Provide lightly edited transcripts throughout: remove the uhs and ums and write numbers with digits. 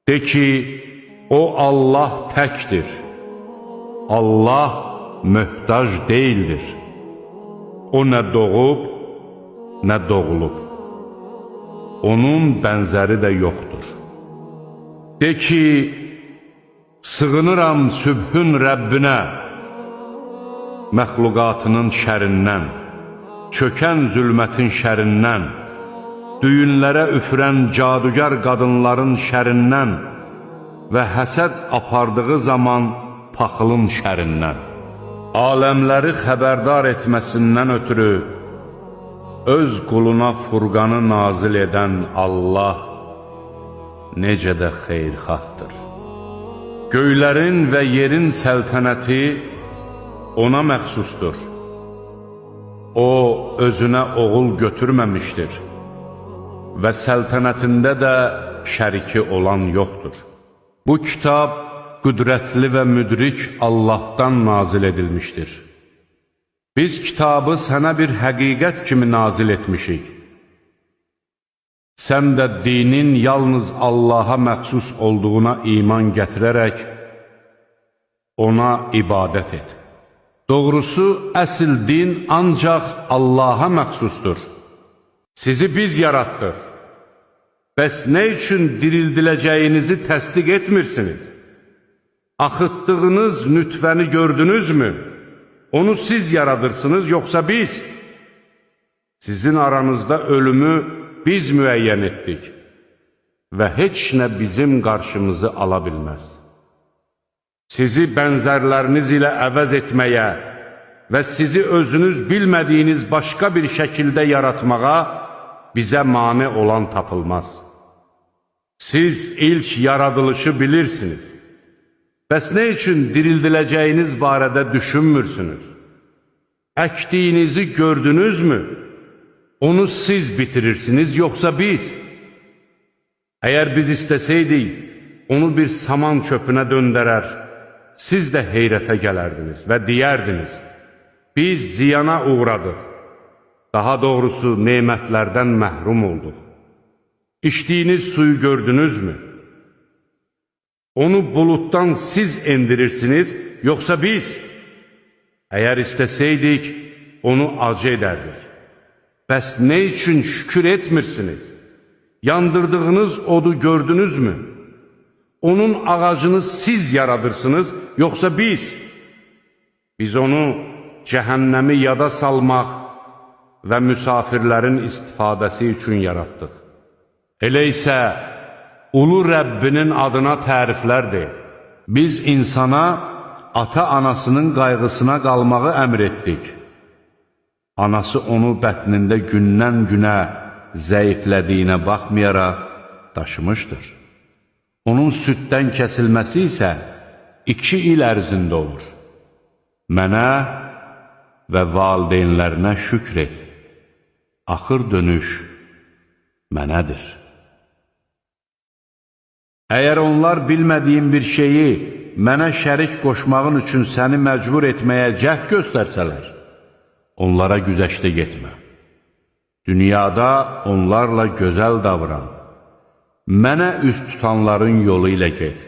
De ki, o Allah təkdir. Allah möhtac deyildir. O nə doğub, nə doğulub. Onun bənzəri də yoxdur. De ki, sığınıram sübhün Rəbbinə, məxluqatının şərindən, çökən zülmətin şərindən, düyünlərə üfürən cadugar qadınların şərindən və həsəd apardığı zaman paxılın şərindən. Aləmləri xəbərdar etməsindən ötürü öz quluna Furqanı nazil edən Allah necə də xeyirxahdır. Göylərin və yerin səltənəti ona məxsusdur. O, özünə oğul götürməmişdir və səltənətində də şəriki olan yoxdur. Bu kitab qüdrətli və müdrik Allahdan nazil edilmişdir. Biz kitabı sənə bir həqiqət kimi nazil etmişik. Sən də dinin yalnız Allaha məxsus olduğuna iman gətirərək ona ibadət et. Doğrusu, əsl din ancaq Allaha məxsusdur. Sizi biz yaratdıq. Bəs nə üçün dirildiləcəyinizi təsdiq etmirsiniz? Axıtdığınız nütfəni gördünüzmü? Onu siz yaradırsınız, yoxsa biz? Sizin aranızda ölümü biz müəyyən etdik və heç nə bizim qarşımızı ala bilməz. Sizi bənzərləriniz ilə əvəz etməyə və sizi özünüz bilmədiyiniz başqa bir şəkildə yaratmağa bizə mane olan tapılmaz. Siz ilk yaradılışı bilirsiniz. Bəs nə üçün dirildiləcəyiniz barədə düşünmürsünüz? Əkdiyinizi gördünüzmü? Onu siz bitirirsiniz, yoxsa biz? Əgər biz istəsəydik, onu bir saman çöpünə döndərər, siz də heyrətə gələrdiniz və deyərdiniz, biz ziyana uğradıq, daha doğrusu nemətlərdən məhrum olduq. İçdiyiniz suyu gördünüzmü? Onu buluddan siz endirirsiniz, yoxsa biz? Əgər istəsəydik, onu acı edərdik. Bəs nə üçün şükür etmirsiniz? Yandırdığınız odu gördünüzmü? Onun ağacını siz yaradırsınız, yoxsa biz? Biz onu cəhənnəmi yada salmaq və müsafirlərin istifadəsi üçün yaratdıq. Elə isə ulu Rəbbinin adına təriflər de. Biz insana ata-anasının qayğısına qalmağı əmr etdik. Anası onu bətnində gündən-günə zəiflədiyinə baxmayaraq daşımışdır. Onun süddən kəsilməsi isə 2 il ərzində olur. Mənə və valideynlərinə şükr et. Axır dönüş mənədir. Əgər onlar bilmədiyin bir şeyi mənə şərik qoşmağın üçün səni məcbur etməyə cəhd göstərsələr, onlara güzəşdə getmə. Dünyada onlarla gözəl davran. Mənə üst tutanların yolu ilə get.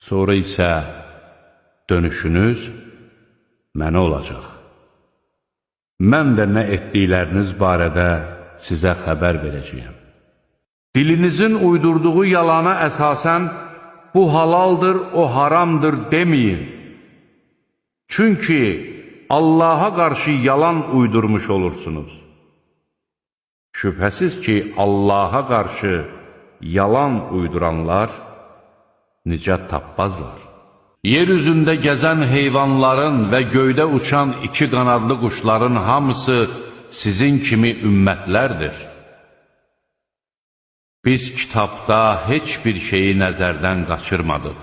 Sonra isə dönüşünüz mənə olacaq. Mən də nə etdikləriniz barədə sizə xəbər verəcəyəm. Dilinizin uydurduğu yalana əsasən, bu halaldır, o haramdır deməyin. Çünki Allaha qarşı yalan uydurmuş olursunuz. Şübhəsiz ki, Allaha qarşı yalan uyduranlar nicat tapmazlar. Yer üzündə gəzən heyvanların və göydə uçan 2 qanadlı quşların hamısı sizin kimi ümmətlərdir. Biz kitabda heç bir şeyi nəzərdən qaçırmadıq.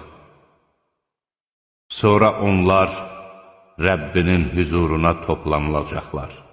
Sonra onlar Rəbbinin hüzuruna toplanılacaqlar.